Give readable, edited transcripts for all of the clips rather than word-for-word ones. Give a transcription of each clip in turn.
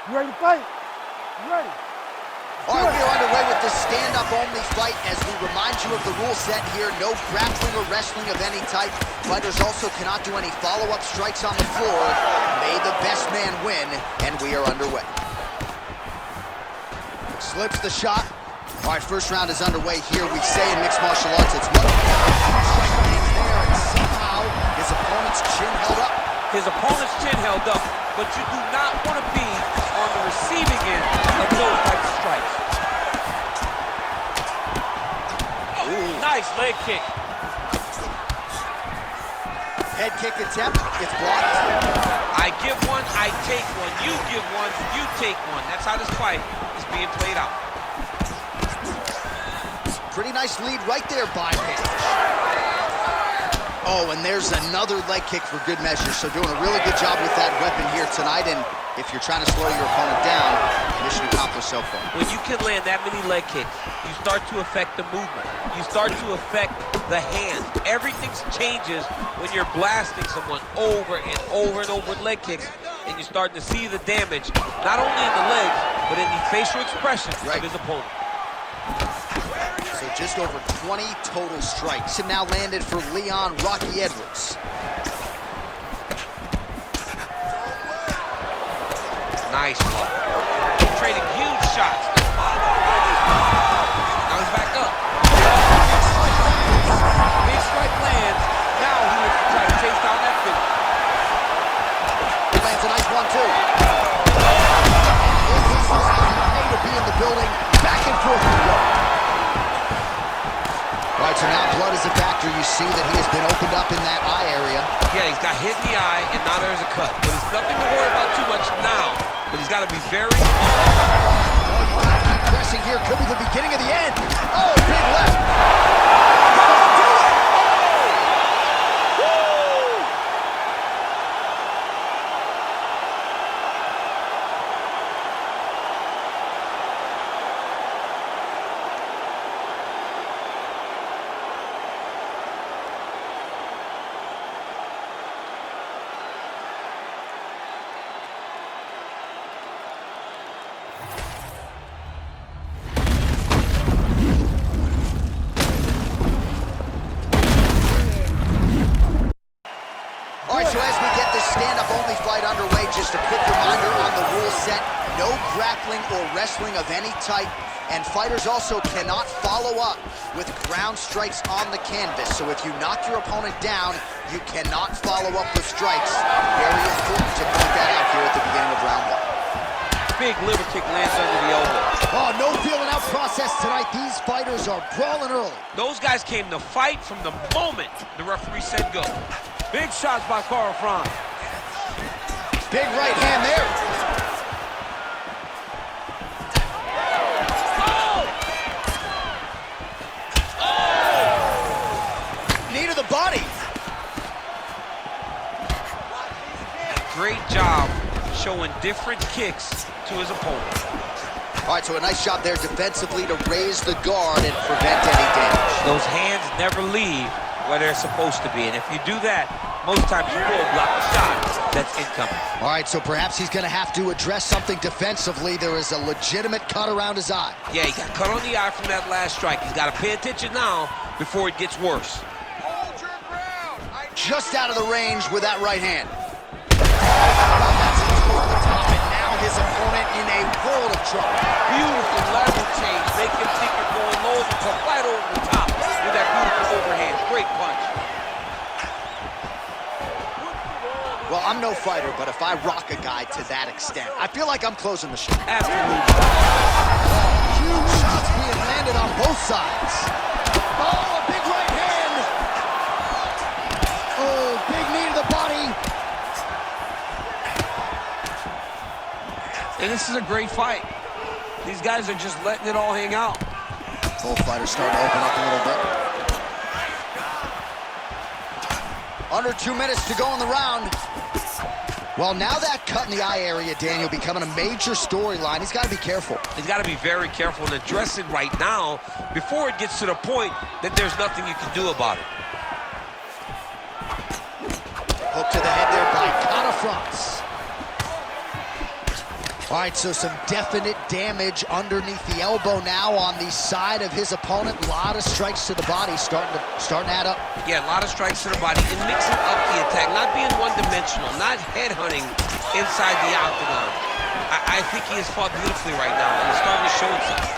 You ready to fight? You ready? All right, we are underway with this stand-up only fight as we remind you of the rule set here. No grappling or wrestling of any type. Fighters also cannot do any follow-up strikes on the floor. May the best man win, and we are underway. Slips the shot. All right, first round is underway here. We say in mixed martial arts, it's one strike lands there, and somehow his opponent's chin held up. His opponent's chin held up, but you do not want to be on the receiving end of those types of strikes. Ooh. Nice leg kick. Head kick attempt, it's blocked. I give one, I take one. You give one, you take one. That's how this fight is being played out. Pretty nice lead right there by Page. Oh, and there's another leg kick for good measure. So doing a really good job with that weapon here tonight. And if you're trying to slow your opponent down, mission accomplished so far. When you can land that many leg kicks, you start to affect the movement. You start to affect the hands. Everything changes when you're blasting someone over and over and over with leg kicks, and you're starting to see the damage, not only in the legs, but in the facial expressions of his opponent. So just over 20 total strikes have now landed for Leon Rocky Edwards. Nice block. Trading huge shots. Now he's back up. Big strike lands. Now he looks to try to chase down that finish. He lands a nice one, too. This is pay to be in the building. Back and forth we go. All right, so now blood is a factor. You see that he has been opened up in that eye area. Yeah, he's got hit in the eye, and now there's a cut. But it's nothing to worry about too much now. But he's got to be very... Oh, you got to keep pressing here. Could be the beginning of the end. Oh, big left. So as we get this stand-up only fight underway, just a quick reminder on the rule set: no grappling or wrestling of any type, and fighters also cannot follow up with ground strikes on the canvas. So if you knock your opponent down, you cannot follow up with strikes. Very important to point that out here at the beginning of round one. Big liver kick lands under the elbow. Oh, no feeling out process tonight. These fighters are brawling early. Those guys came to fight from the moment the referee said go. Big shots by Carl Franz. Big right hand there. Oh! Knee to the body. Great job showing different kicks to his opponent. All right, so a nice job there defensively to raise the guard and prevent any damage. Those hands never leave where they're supposed to be, and if you do that, most times you will block the shot that's incoming. All right, so perhaps he's going to have to address something defensively. There is a legitimate cut around his eye. Yeah, he got cut on the eye from that last strike. He's got to pay attention now before it gets worse. Hold your ground. Just out of the range with that right hand. His opponent in a world of trouble. Beautiful lateral change. Make him think you're going low and come right over the top with that beautiful overhand. Great punch. Well, I'm no fighter, but if I rock a guy to that extent, I feel like I'm closing the show. Absolutely. Huge shots being landed on both sides. Oh, a big right hand. Oh, big knee to the body. And this is a great fight. These guys are just letting it all hang out. Both fighters starting to open up a little bit. Under 2 minutes to go in the round. Well, now that cut in the eye area, Daniel, becoming a major storyline. He's got to be careful. He's got to be very careful and address it right now before it gets to the point that there's nothing you can do about it. Hook to the head there by Franz. All right, so some definite damage underneath the elbow now on the side of his opponent. A lot of strikes to the body starting to add up. Yeah, a lot of strikes to the body and mixing up the attack, not being one-dimensional, not headhunting inside the octagon. I think he has fought beautifully right now, and it's starting to show itself.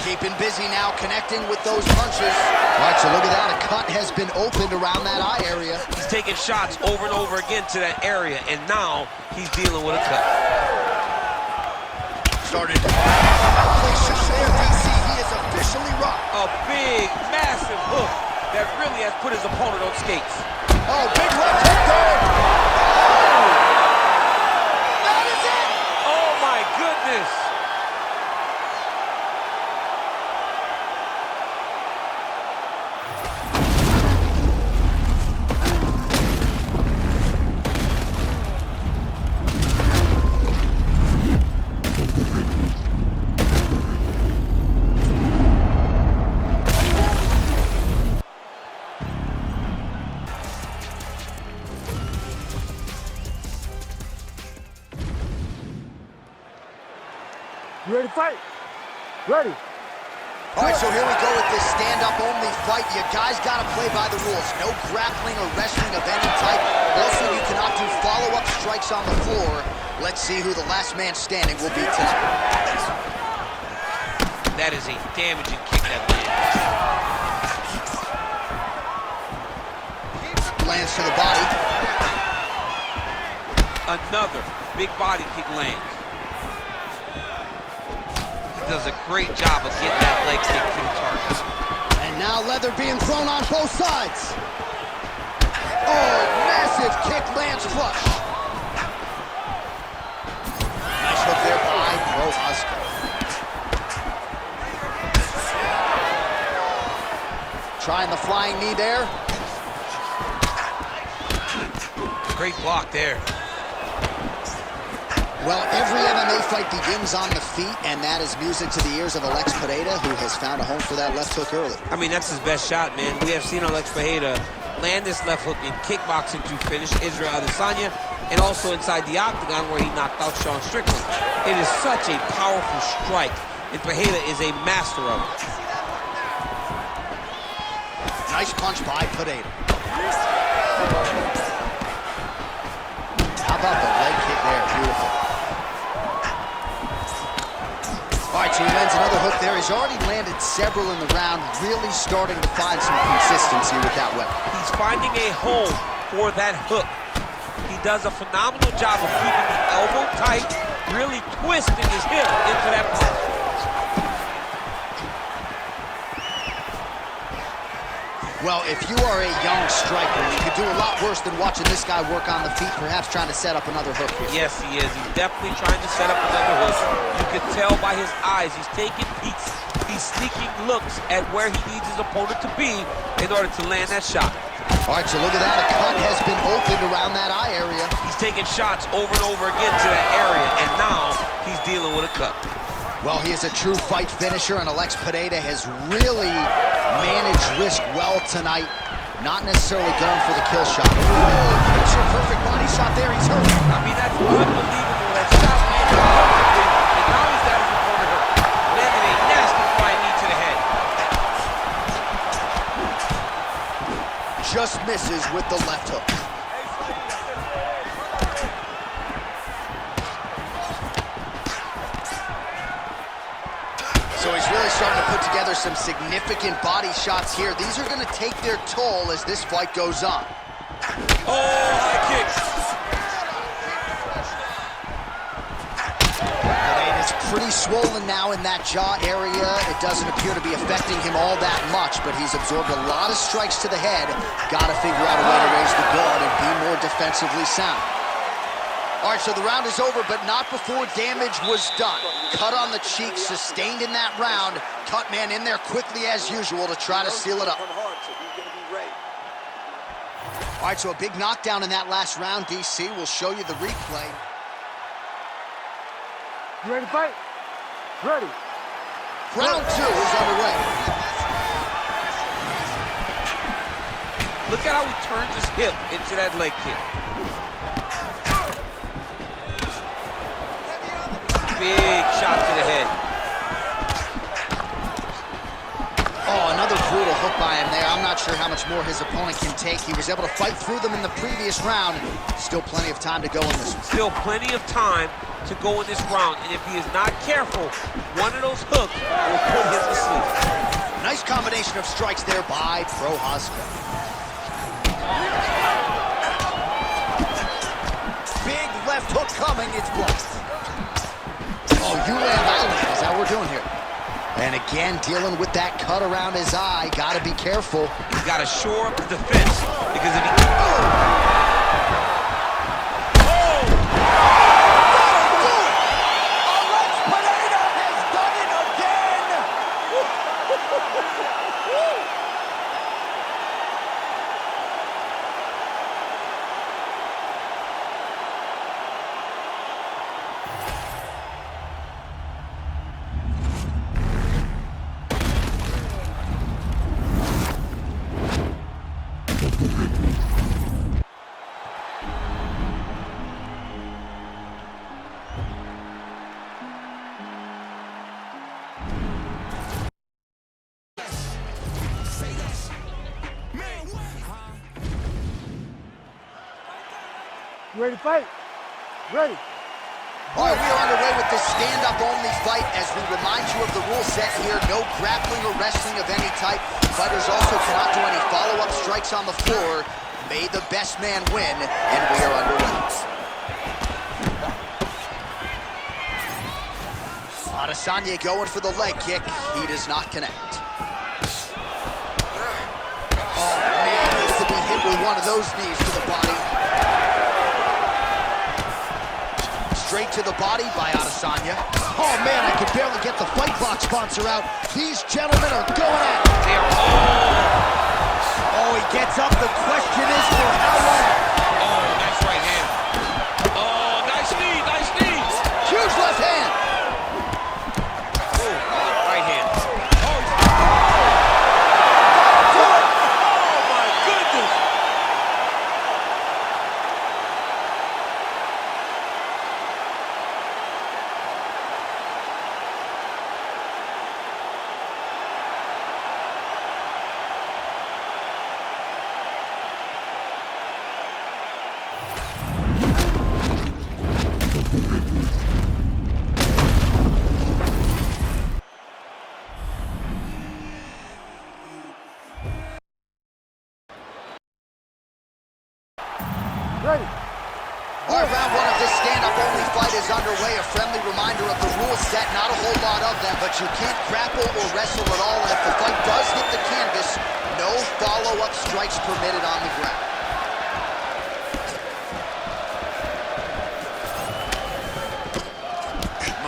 Keeping busy now, connecting with those punches. All right, so look at that. A cut has been opened around that eye area. He's taking shots over and over again to that area, and now he's dealing with a cut. Started. Place shot there, DC. He is officially rocked. A big, massive hook that really has put his opponent on skates. Oh, big left hook there. Oh! That is it! Oh, my goodness. You ready to fight? Ready. All right, so here we go with this stand-up only fight. You guys got to play by the rules. No grappling or wrestling of any type. Also, you cannot do follow-up strikes on the floor. Let's see who the last man standing will be tonight. That is a damaging kick that lands. Lands to the body. Another big body kick lands. Does a great job of getting that leg kick to the target. And now leather being thrown on both sides. Oh, massive kick lands flush. Nice hook there by Prohaska. Trying the flying knee there. Great block there. Well, every MMA fight begins on the feet, and that is music to the ears of Alex Pereira, who has found a home for that left hook early. I mean, that's his best shot, man. We have seen Alex Pereira land this left hook in kickboxing to finish Israel Adesanya, and also inside the octagon where he knocked out Sean Strickland. It is such a powerful strike, and Pereira is a master of it. Nice punch by Pereira. How about the leg kick there? Beautiful. All right, so he lands another hook there. He's already landed several in the round, really starting to find some consistency with that weapon. He's finding a home for that hook. He does a phenomenal job of keeping the elbow tight, really twisting his hip into that punch. Well, if you are a young striker, you could do a lot worse than watching this guy work on the feet, perhaps trying to set up another hook here. Yes, he is. He's definitely trying to set up another hook. You can tell by his eyes. He's taking peeks. He's sneaking looks at where he needs his opponent to be in order to land that shot. All right, so look at that. A cut has been opened around that eye area. He's taking shots over and over again to that area, and now he's dealing with a cut. Well, he is a true fight finisher, and Alex Pereira has really managed risk well tonight. Not necessarily going for the kill shot. Picture perfect body shot there. He's hurt. I mean, that's unbelievable. That shot landed perfectly, and now he's got his opponent hurt. Landed a nasty flying knee to the head. Just misses with the left hook. So he's really starting to put together some significant body shots here. These are going to take their toll as this fight goes on. Oh, high kick. Pereira's pretty swollen now in that jaw area. It doesn't appear to be affecting him all that much, but he's absorbed a lot of strikes to the head. Got to figure out a way to raise the guard and be more defensively sound. All right, so the round is over, but not before damage was done. Cut on the cheek, sustained in that round. Cut man in there quickly as usual to try to seal it up. All right, so a big knockdown in that last round, DC. We'll show you the replay. You ready to fight? Ready. Round 2 is underway. Look at how he turns his hip into that leg kick. Big shot to the head. Oh, another brutal hook by him there. I'm not sure how much more his opponent can take. He was able to fight through them in the previous round. Still plenty of time to go in this one. Still plenty of time to go in this round. And if he is not careful, one of those hooks will put him to sleep. Nice combination of strikes there by Prochazka. Big left hook coming. It's blocked. Oh, you land, I land. Is that what we're doing here? And again, dealing with that cut around his eye. Got to be careful. He's got to shore up the defense because if he... You ready to fight? Ready. All right, we are underway with this stand-up only fight as we remind you of the rule set here. No grappling or wrestling of any type. Fighters also cannot do any follow-up strikes on the floor. May the best man win, and we are underway. Adesanya going for the leg kick. He does not connect. Oh, man, needs to be hit with one of those knees to the body. Straight to the body by Adesanya. Oh, man, I can barely get the Fight Box sponsor out. These gentlemen are going at it. Oh, he gets up. The question is for how long? Oh, nice right hand. Oh, nice knee, nice knee. Huge left hand. Oh, right hand. Oh, my goodness. Ready. All right, round one of this stand-up only fight is underway. A friendly reminder of the rules set. Not a whole lot of them, but you can't grapple or wrestle at all. And if the fight does hit the canvas, no follow-up strikes permitted on the ground.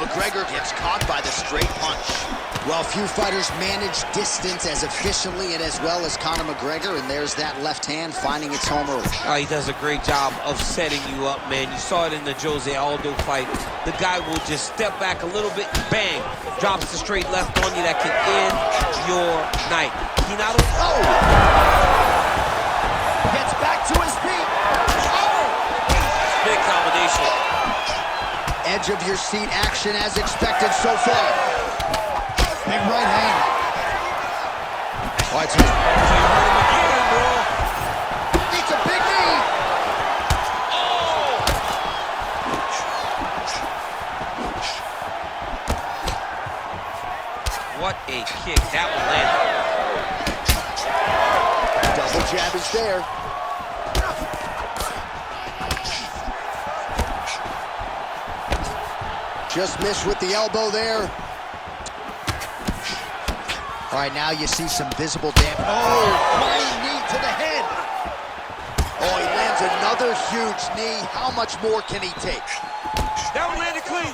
McGregor gets caught by the straight punch. Well, few fighters manage distance as efficiently and as well as Conor McGregor, and there's that left hand finding its home early. Oh, he does a great job of setting you up, man. You saw it in the Jose Aldo fight. The guy will just step back a little bit, bang, drops the straight left on you that can end your night. He not only... Oh! Gets back to his feet. Oh! Big combination. Edge of your seat action as expected so far. Big right hand. All right, so you heard him again, bro. It's a big knee. Oh! What a kick. That one landed. Double jab is there. Just missed with the elbow there. All right, now you see some visible damage. Oh, flying knee to the head. Oh, he lands another huge knee. How much more can he take? That one landed clean.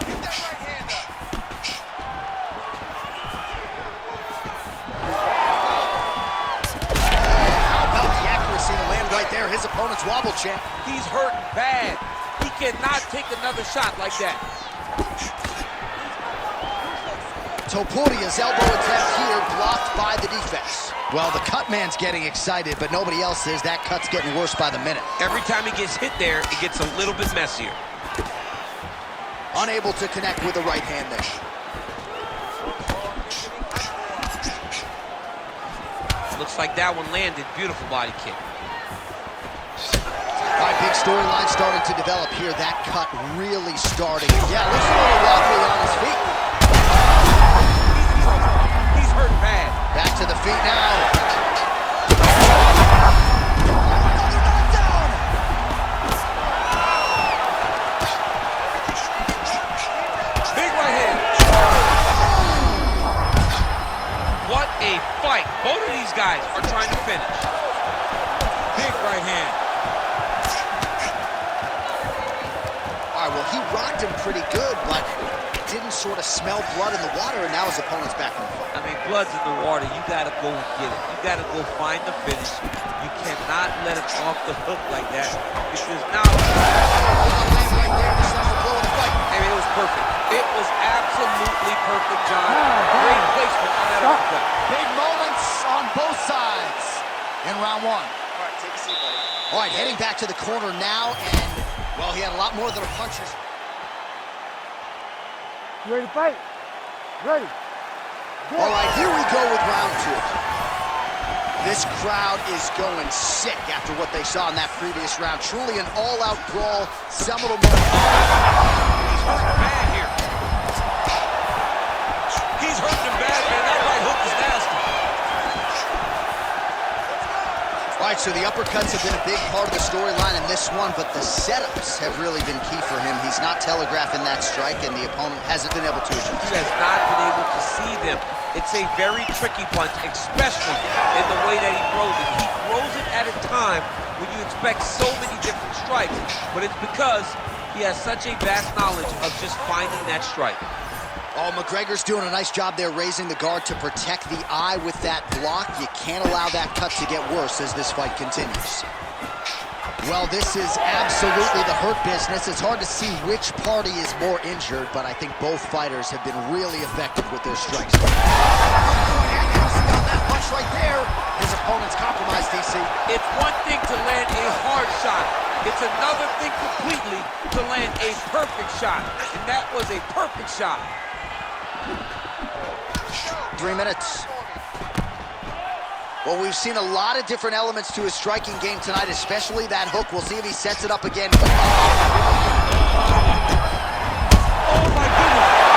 How about the accuracy to land right there? His opponent's wobble champ. He's hurting bad. He cannot take another shot like that. Topuria's elbow attempt here blocked by the defense. Well, the cut man's getting excited, but nobody else is. That cut's getting worse by the minute. Every time he gets hit there, it gets a little bit messier. Unable to connect with the right hand there. Looks like that one landed. Beautiful body kick. All right, big storyline starting to develop here. That cut really starting. Yeah, looks a little wobbly on his feet. He's hurt bad. Back to the feet now. Big right hand. What a fight. Both of these guys are trying to finish. Big right hand. All right, well, he rocked him pretty good, but didn't sort of smell blood in the water, and now his opponent's back in the fight. I mean, blood's in the water. You got to go get it. You got to go find the finish. You cannot let him off the hook like that, because now... I mean, it was perfect. It was absolutely perfect, John. Great placement on that uppercut. Big moments on both sides in round one. All right, take a seat, buddy. All right, heading back to the corner now, and, well, he had a lot more than a punch. You ready to fight? Ready. Good. All right, here we go with round two. This crowd is going sick after what they saw in that previous round. Truly an all-out brawl, seminal moment. He's hurting bad here. He's hurting him bad, man. That right hook is nasty. All right, so the uppercuts have been a big part of the storyline in this one, but the setups have really been key for him. He's not telegraphing that strike, and the opponent hasn't been able to adjust. He has not been able to see them. It's a very tricky punch, especially in the way that he throws it. He throws it at a time when you expect so many different strikes, but it's because he has such a vast knowledge of just finding that strike. Oh, McGregor's doing a nice job there raising the guard to protect the eye with that block. You can't allow that cut to get worse as this fight continues. Well, this is absolutely the hurt business. It's hard to see which party is more injured, but I think both fighters have been really effective with their strikes. On that punch right there, his opponent's compromised, DC. It's one thing to land a hard shot. It's another thing completely to land a perfect shot, and that was a perfect shot. 3 minutes. Well, we've seen a lot of different elements to his striking game tonight, especially that hook. We'll see if he sets it up again. Oh, my goodness.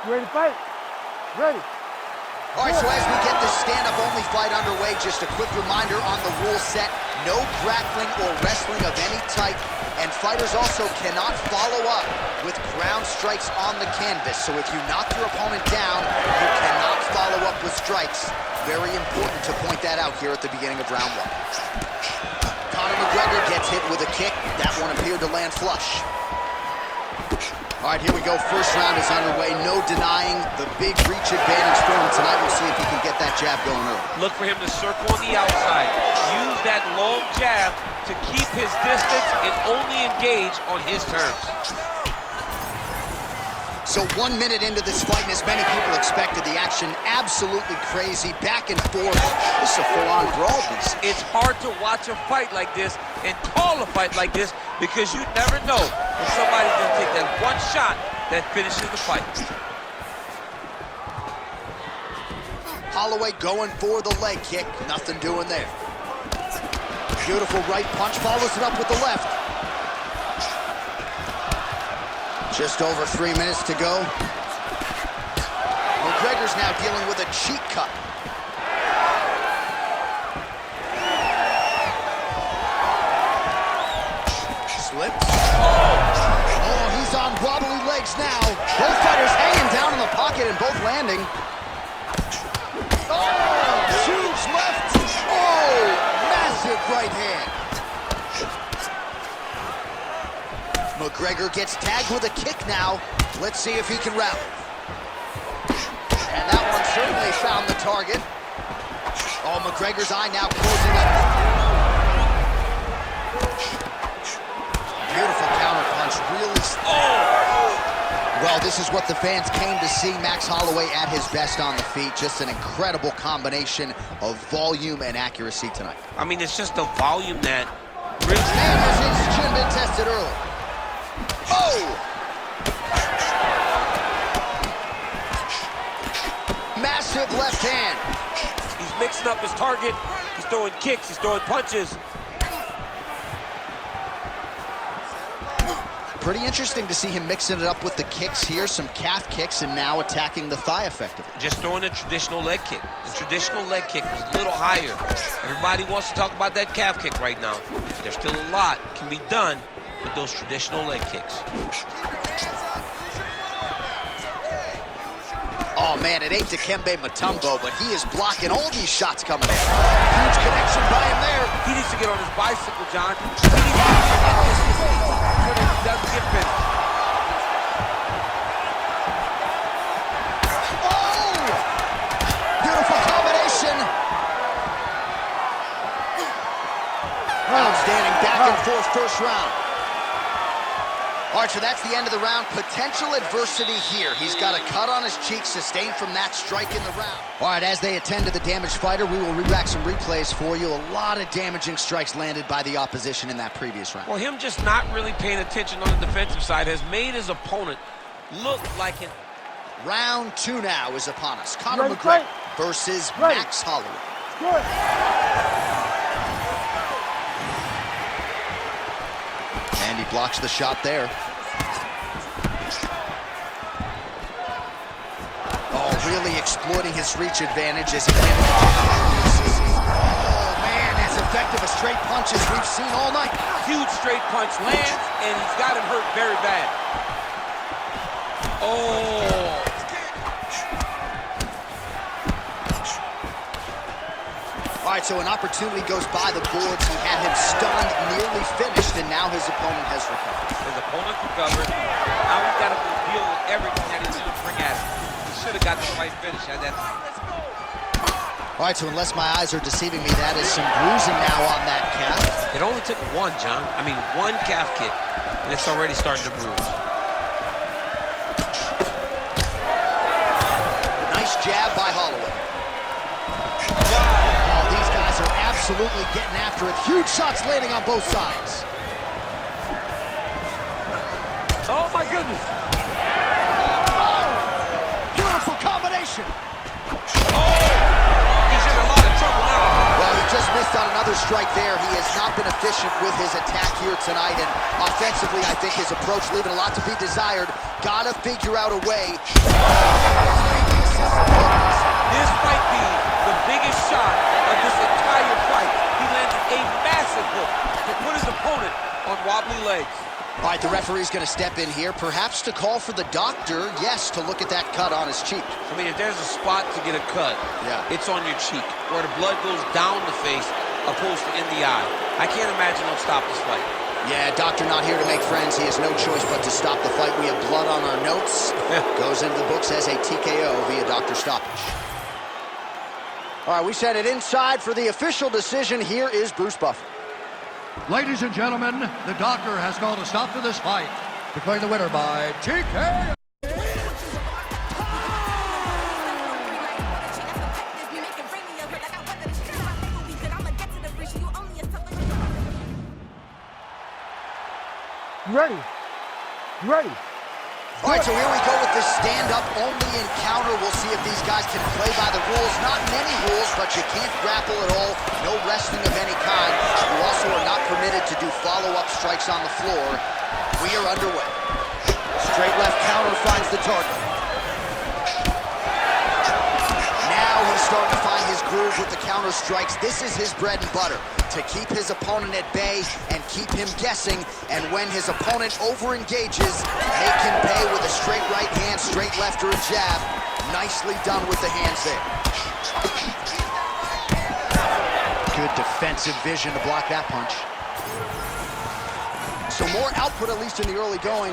You ready to fight? Ready. All right, so as we get this stand-up only fight underway, just a quick reminder on the rule set: no grappling or wrestling of any type, and fighters also cannot follow up with ground strikes on the canvas. So if you knock your opponent down, you cannot follow up with strikes. Very important to point that out here at the beginning of round one. Conor McGregor gets hit with a kick. That one appeared to land flush. All right, here we go. First round is underway. No denying the big reach advantage for him tonight. We'll see if he can get that jab going early. Look for him to circle on the outside. Use that long jab to keep his distance and only engage on his terms. So 1 minute into this fight, and as many people expected, the action absolutely crazy, back and forth. This is a full-on brawl. It's hard to watch a fight like this and call a fight like this because you never know when somebody's going to take that one shot that finishes the fight. Holloway going for the leg kick. Nothing doing there. Beautiful right punch, follows it up with the left. Just over 3 minutes to go. McGregor's now dealing with a cheek cut. Slips. Oh, he's on wobbly legs now. Both fighters hanging down in the pocket and both landing. Oh, huge left. Oh, massive right hand. McGregor gets tagged with a kick now. Let's see if he can rally. And that one certainly found the target. Oh, McGregor's eye now closing up. Beautiful counter punch, really. Well, this is what the fans came to see. Max Holloway at his best on the feet. Just an incredible combination of volume and accuracy tonight. I mean, it's just the volume that really... Man, has his chin been tested early. Oh! Massive left hand. He's mixing up his target. He's throwing kicks. He's throwing punches. Pretty interesting to see him mixing it up with the kicks here, some calf kicks, and now attacking the thigh effectively. Just throwing a traditional leg kick. The traditional leg kick was a little higher. Everybody wants to talk about that calf kick right now. There's still a lot can be done with those traditional leg kicks. Oh man, it ain't Dikembe Mutombo, but he is blocking all these shots coming in. Huge connection by him there. He needs to get on his bicycle, John. He needs to get consistency so that he doesn't get finished. Oh! Beautiful combination. Outstanding back and forth first round. Archer, that's the end of the round. Potential adversity here. He's got a cut on his cheek sustained from that strike in the round. All right, as they attend to the damaged fighter, we will read back some replays for you. A lot of damaging strikes landed by the opposition in that previous round. Well, him just not really paying attention on the defensive side has made his opponent look like an... Round 2 now is upon us. Conor McGregor versus Max Holloway. Good. And he blocks the shot there. Oh, really exploiting his reach advantage as he can. Oh, man, as effective a straight punch as we've seen all night. Huge straight punch lands, and he's got him hurt very bad. Oh! All right, so an opportunity goes by the boards. He had him stunned, nearly finished, and now his opponent has recovered. His opponent recovered. Now he's got to deal with everything that he's going to bring at him. He should have got the right finish at that time. All right, so unless my eyes are deceiving me, that is some bruising now on that calf. It only took one, John. I mean, one calf kick, and it's already starting to bruise. Nice jab by Holloway. Absolutely getting after it. Huge shots landing on both sides. Oh, my goodness. Oh, beautiful combination. Oh, he's in a lot of trouble now. Well, he just missed on another strike there. He has not been efficient with his attack here tonight, and offensively, I think his approach leaving a lot to be desired. Gotta figure out a way. This might be the biggest shot of this entire fight. He landed a massive hook to put his opponent on wobbly legs. All right, the referee's going to step in here, perhaps to call for the doctor, yes, to look at that cut on his cheek. I mean, if there's a spot to get a cut, it's on your cheek, where the blood goes down the face opposed to in the eye. I can't imagine he'll stop this fight. Yeah, doctor not here to make friends. He has no choice but to stop the fight. We have blood on our notes. Goes into the books as a TKO via doctor stoppage. All right, we sent it inside for the official decision. Here is Bruce Buffer. Ladies and gentlemen, the doctor has called a stop to this fight, declaring the winner by TKO. Ready. Ready. All right, so here we go with the stand-up only encounter. We'll see if these guys can play by the rules. Not many rules, but you can't grapple at all. No wrestling of any kind. You also are not permitted to do follow-up strikes on the floor. We are underway. Straight left counter finds the target. Now he's starting to find his groove with the counter strikes. This is his bread and butter, to keep his opponent at bay and keep him guessing. And when his opponent over-engages, make him pay with a straight right hand, straight left, or a jab. Nicely done with the hands there. Good defensive vision to block that punch. So more output, at least in the early going.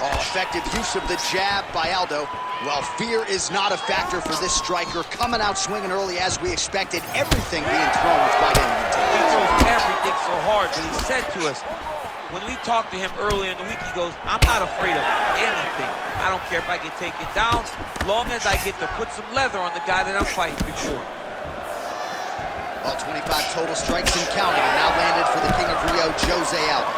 Oh, effective use of the jab by Aldo. Well, fear is not a factor for this striker. Coming out swinging early as we expected. Everything being thrown with right hand. He throws everything so hard, but he said to us, when we talked to him earlier in the week, he goes, I'm not afraid of anything. I don't care if I get taken down, long as I get to put some leather on the guy that I'm fighting before. Well, 25 total strikes and counting, and now landed for the King of Rio, Jose Aldo.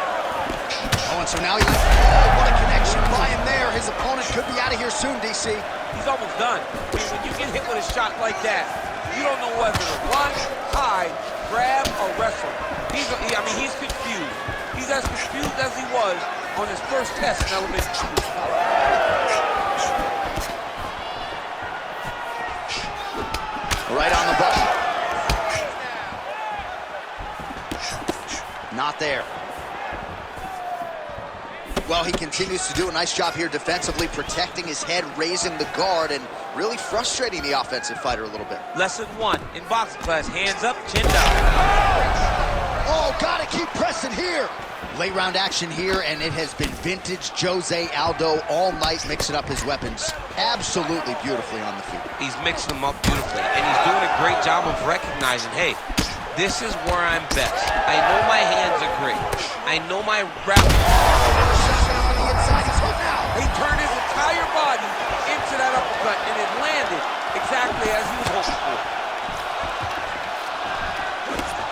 Oh, and so now he... Oh, what a connection by him there. His opponent could be out of here soon, DC. He's almost done. I mean, when you get hit with a shot like that, you don't know whether to run, hide, grab, or wrestle. He's confused. He's as confused as he was on his first test in elementary school. Right on the button. Not there. Well, he continues to do a nice job here defensively, protecting his head, raising the guard, and really frustrating the offensive fighter a little bit. Lesson 1 in boxing class, hands up, chin down. Oh, gotta keep pressing here. Late round action here, and it has been vintage Jose Aldo all night, mixing up his weapons absolutely beautifully on the feet. He's mixing them up beautifully, and he's doing a great job of recognizing, hey, this is where I'm best. I know my hands are great. I know my rap. On the inside, he's hooked now. He turned his entire body into that uppercut, and it landed exactly as he was hoping for.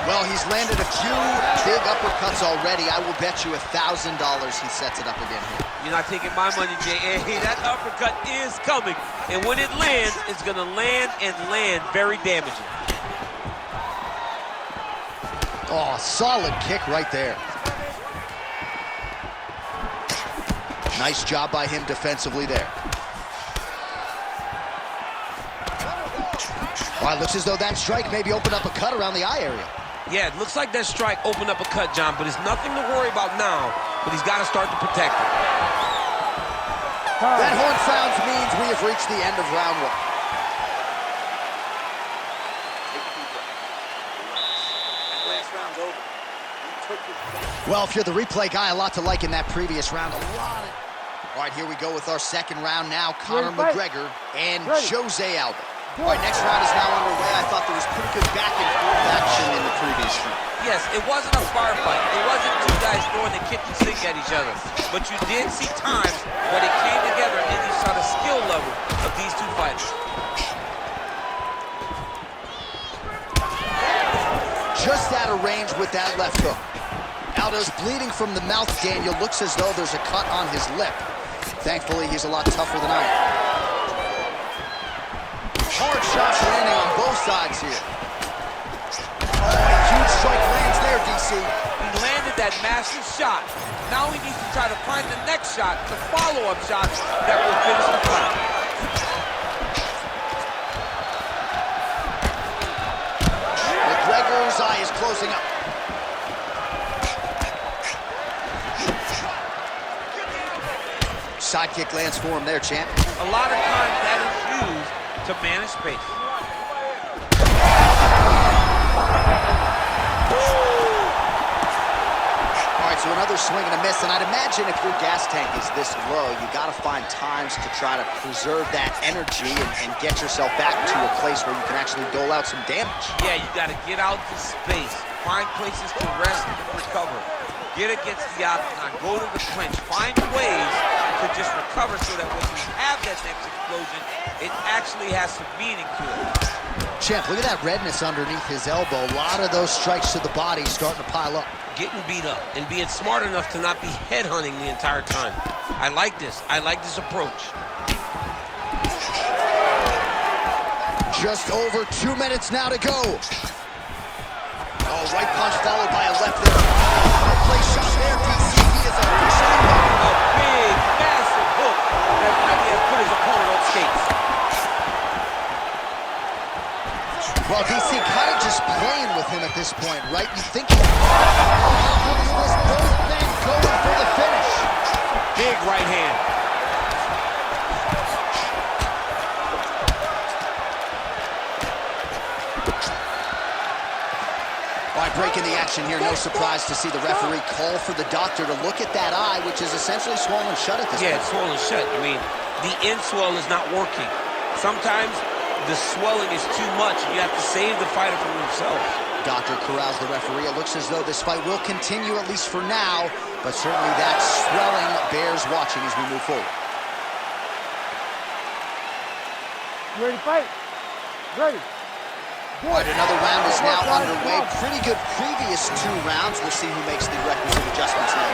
Well, he's landed a few big uppercuts already. I will bet you $1,000 he sets it up again here. You're not taking my money, Jay. Hey, that uppercut is coming. And when it lands, it's going to land and land very damaging. Oh, solid kick right there. Nice job by him defensively there. Well, it looks as though that strike maybe opened up a cut around the eye area. Yeah, it looks like that strike opened up a cut, John, but it's nothing to worry about now, but he's got to start to protect it. That horn sounds means we have reached the end of round 1. Well, if you're the replay guy, a lot to like in that previous round. All right, here we go with our second round now. Conor McGregor and Jose Aldo. All right, next round is now underway. I thought there was pretty good back and forth action in the previous round. Yes, it wasn't a firefight. It wasn't two guys throwing the kitchen sink at each other. But you did see times where they came together and you saw the skill level of these two fighters. Just out of range with that left hook. Aldo's bleeding from the mouth, Daniel. Looks as though there's a cut on his lip. Thankfully, he's a lot tougher than I am. Hard shots landing on both sides here. Oh, a huge strike lands there, DC. He landed that massive shot. Now he needs to try to find the next shot, the follow-up shot that will finish the fight. McGregor's eye is closing up. Sidekick lands for him there, champ. A lot of times that is used to manage space. All right, so another swing and a miss, and I'd imagine if your gas tank is this low, you got to find times to try to preserve that energy and get yourself back to a place where you can actually dole out some damage. Yeah, you got to get out to space, find places to rest and recover. Get against the octagon, go to the clinch, find ways to just recover so that when you have that next explosion, it actually has some meaning to it. Champ, look at that redness underneath his elbow. A lot of those strikes to the body starting to pile up. Getting beat up and being smart enough to not be headhunting the entire time. I like this. I like this approach. Just over 2 minutes now to go. Oh, right punch followed by a left there. Play shot there, DC. He is officially a big, massive hook that might have put his opponent on skates. Well, DC kind of just playing with him at this point, right? You think both men going for the finish. Big right hand. All right, breaking the action here. No surprise to see the referee call for the doctor to look at that eye, which is essentially swollen shut at this point. Yeah, it's swollen shut. I mean, the end swell is not working. Sometimes the swelling is too much. You have to save the fighter from themselves. Doctor corrals the referee. It looks as though this fight will continue, at least for now, but certainly that swelling bears watching as we move forward. You ready to fight? Ready. All right, another round is now underway. Pretty good previous 2 rounds. We'll see who makes the requisite adjustments now.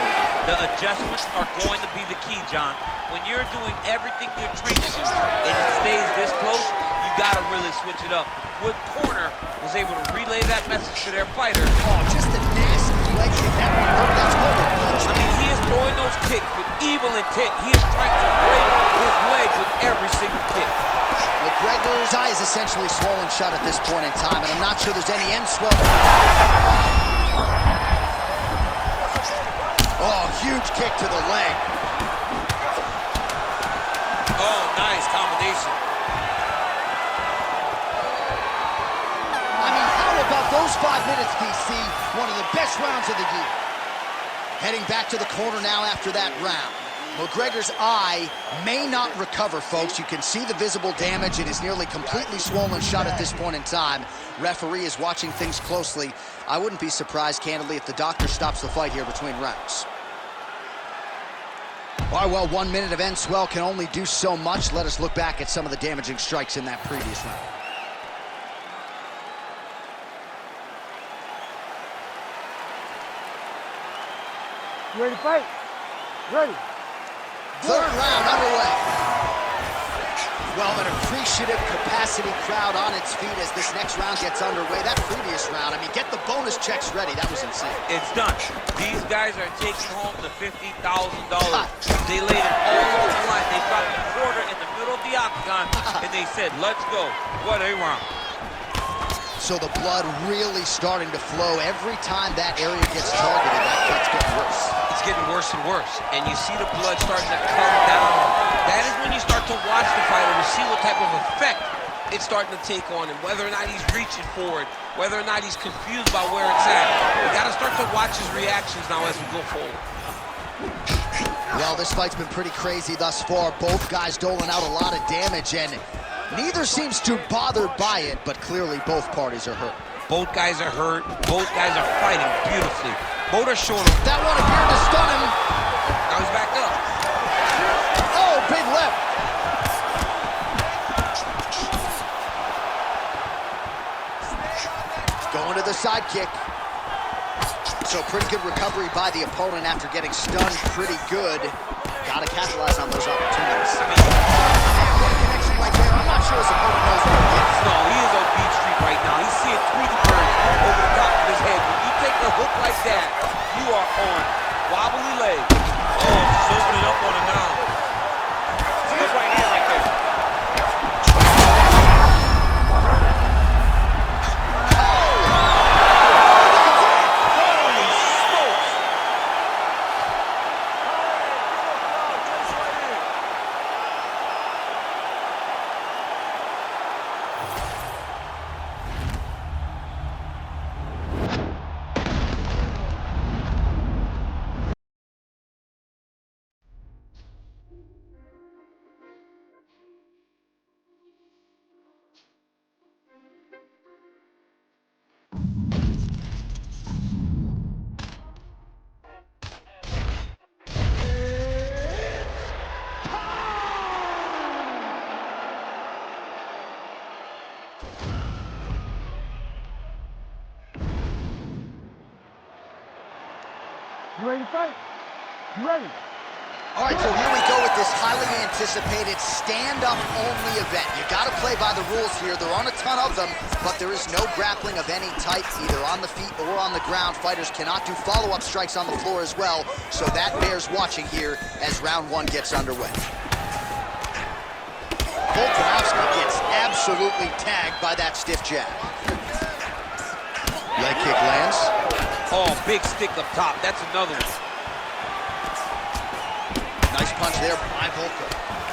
The adjustments are going to be the key, John. When you're doing everything you're trained to do and it stays this close, you got to really switch it up. Wood Corner was able to relay that message to their fighter. Oh, just a nasty leg kick. That's over. I mean, he is throwing those kicks with evil intent. He is trying to break his leg with every single kick. McGregor's eye is essentially swollen shut at this point in time, and I'm not sure there's any end swell. Oh, huge kick to the leg. Oh, nice combination. I mean, how about those 5 minutes, DC? One of the best rounds of the year. Heading back to the corner now after that round. McGregor's eye may not recover, folks. You can see the visible damage. It is nearly completely swollen shut at this point in time. Referee is watching things closely. I wouldn't be surprised, candidly, if the doctor stops the fight here between rounds. All right, well, 1 minute of end swell can only do so much. Let us look back at some of the damaging strikes in that previous round. You ready to fight? Ready. Third round underway. Well, an appreciative capacity crowd on its feet as this next round gets underway. That previous round, I mean, get the bonus checks ready. That was insane. It's done. These guys are taking home the $50,000. They laid it all over the line. They dropped a quarter in the middle of the octagon, and they said, let's go. What a round. So the blood really starting to flow. Every time that area gets targeted, that cut's getting worse. It's getting worse and worse, and you see the blood starting to come down. That is when you start to watch the fighter to see what type of effect it's starting to take on him, whether or not he's reaching for it, whether or not he's confused by where it's at. We got to start to watch his reactions now as we go forward. Well, this fight's been pretty crazy thus far. Both guys doling out a lot of damage, and neither seems too bothered by it, but clearly both parties are hurt. Both guys are hurt. Both guys are fighting beautifully. Both are showing him. That one appeared to stun him. Now he's back up. Oh, big left. Going to the side kick. So pretty good recovery by the opponent after getting stunned pretty good. Got to capitalize on those opportunities. I mean, what a connection right there. I'm not sure his opponent knows what it is. no, he is on Beach Street right now. He's seeing Tweety Bird over the top of his head. When you take a hook like that, you are on wobbly leg. Oh, just opening up on him now. It's a good right hand right there. Holy smokes! You ready to fight? You ready? All right, so here we go with this highly anticipated stand-up only event. You got to play by the rules here. There aren't a ton of them, but there is no grappling of any type, either on the feet or on the ground. Fighters cannot do follow-up strikes on the floor as well, so that bears watching here as round one gets underway. Volkanovski gets absolutely tagged by that stiff jab. Leg kick lands. Oh, big stick up top. That's another one. Nice punch there by Volka.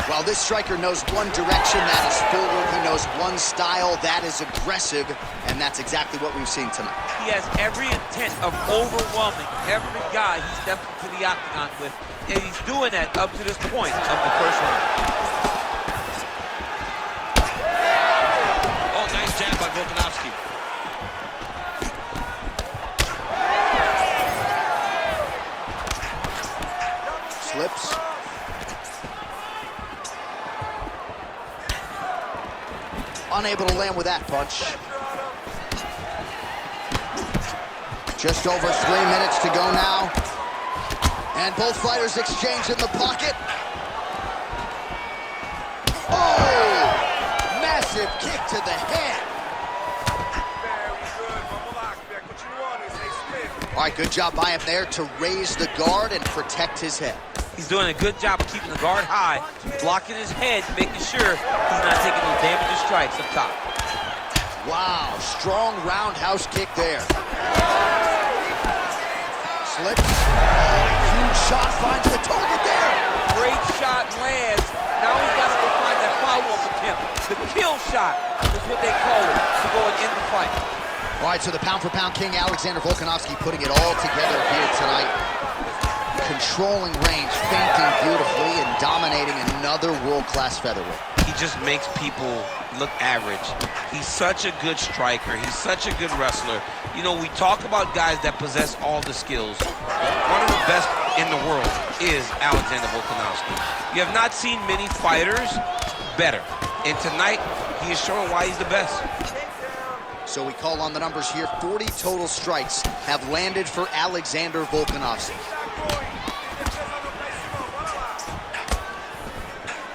Well, this striker knows one direction, that is forward. He knows one style, that is aggressive, and that's exactly what we've seen tonight. He has every intent of overwhelming every guy he steps into the octagon with, and he's doing that up to this point of the first round. Oh, nice jab by Volkanovski. Slips. Unable to land with that punch. Just over 3 minutes to go now. And both fighters exchange in the pocket. Oh! Massive kick to the head. All right, good job by him there to raise the guard and protect his head. He's doing a good job of keeping the guard high, blocking his head, making sure he's not taking those damaging strikes up top. Wow, strong roundhouse kick there. Slips. Huge shot finds the target there. Great shot lands. Now he's got to go find that follow-up attempt. The kill shot is what they call it to go and end the fight. All right, so the pound-for-pound king, Alexander Volkanovski, putting it all together here tonight. Controlling range, feinting beautifully, and dominating another world-class featherweight. He just makes people look average. He's such a good striker. He's such a good wrestler. You know, we talk about guys that possess all the skills. One of the best in the world is Alexander Volkanovski. You have not seen many fighters better. And tonight, he is showing why he's the best. So we call on the numbers here. 40 total strikes have landed for Alexander Volkanovski.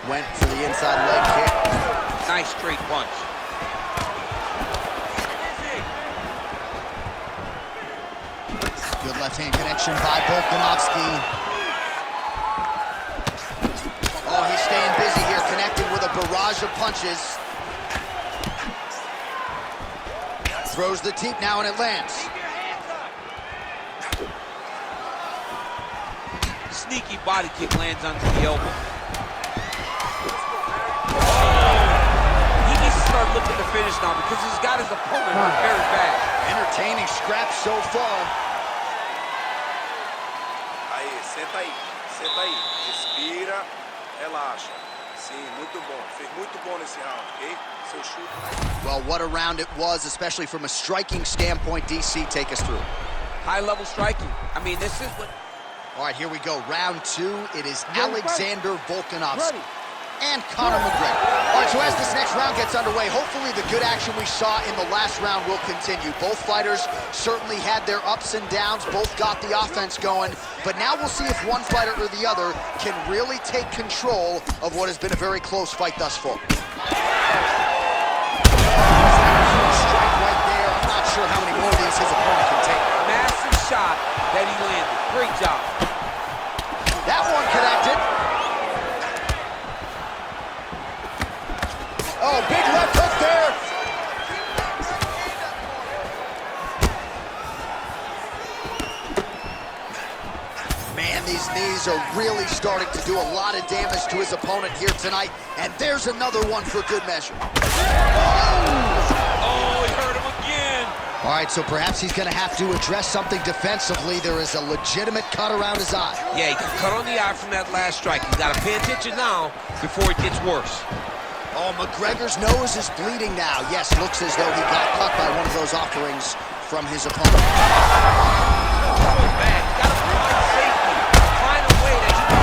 Went for the inside leg kick. Nice straight punch. Good left-hand connection by Volkanovski. Oh, he's staying busy here, connecting with a barrage of punches. Throws the teep now and it lands. Sneaky body kick lands onto the elbow. Start looking to finish now because he's got his opponent very bad. Entertaining scraps so far. Aí, senta aí, respira, relaxa. Sim, muito bom, fez muito bom nesse round, ok? Seu chute. Well, what a round it was, especially from a striking standpoint. DC, take us through. High-level striking. I mean, this is what... All right, here we go. Round two. It is Alexander Volkanovski and Conor McGregor. All right, so as this next round gets underway, hopefully the good action we saw in the last round will continue. Both fighters certainly had their ups and downs, both got the offense going, but now we'll see if one fighter or the other can really take control of what has been a very close fight thus far. Strike right there. I'm not sure how many more of these his opponent can take. Massive shot that he landed. Great job. That one connected. Oh, big left hook there. Man, these knees are really starting to do a lot of damage to his opponent here tonight. And there's another one for good measure. Oh, he hurt him again. All right, so perhaps he's going to have to address something defensively. There is a legitimate cut around his eye. Yeah, he got cut on the eye from that last strike. He's got to pay attention now before it gets worse. Oh, McGregor's nose is bleeding now. Yes, looks as though he got cut by one of those offerings from his opponent. So bad. He's got to provide safety. Find a way that he can...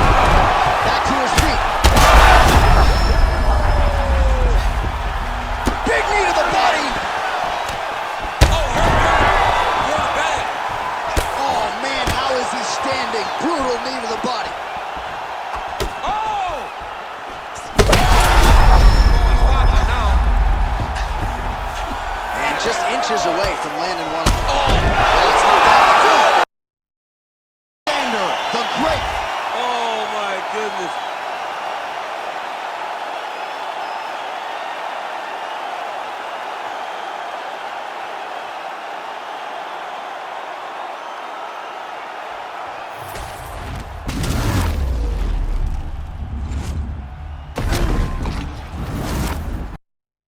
Back to his feet. Big knee to the body. Oh, hurt bad. Oh, man, how is he standing? Brutal knee to the body. Oh! And just inches away from landing one. Oh, well, it's not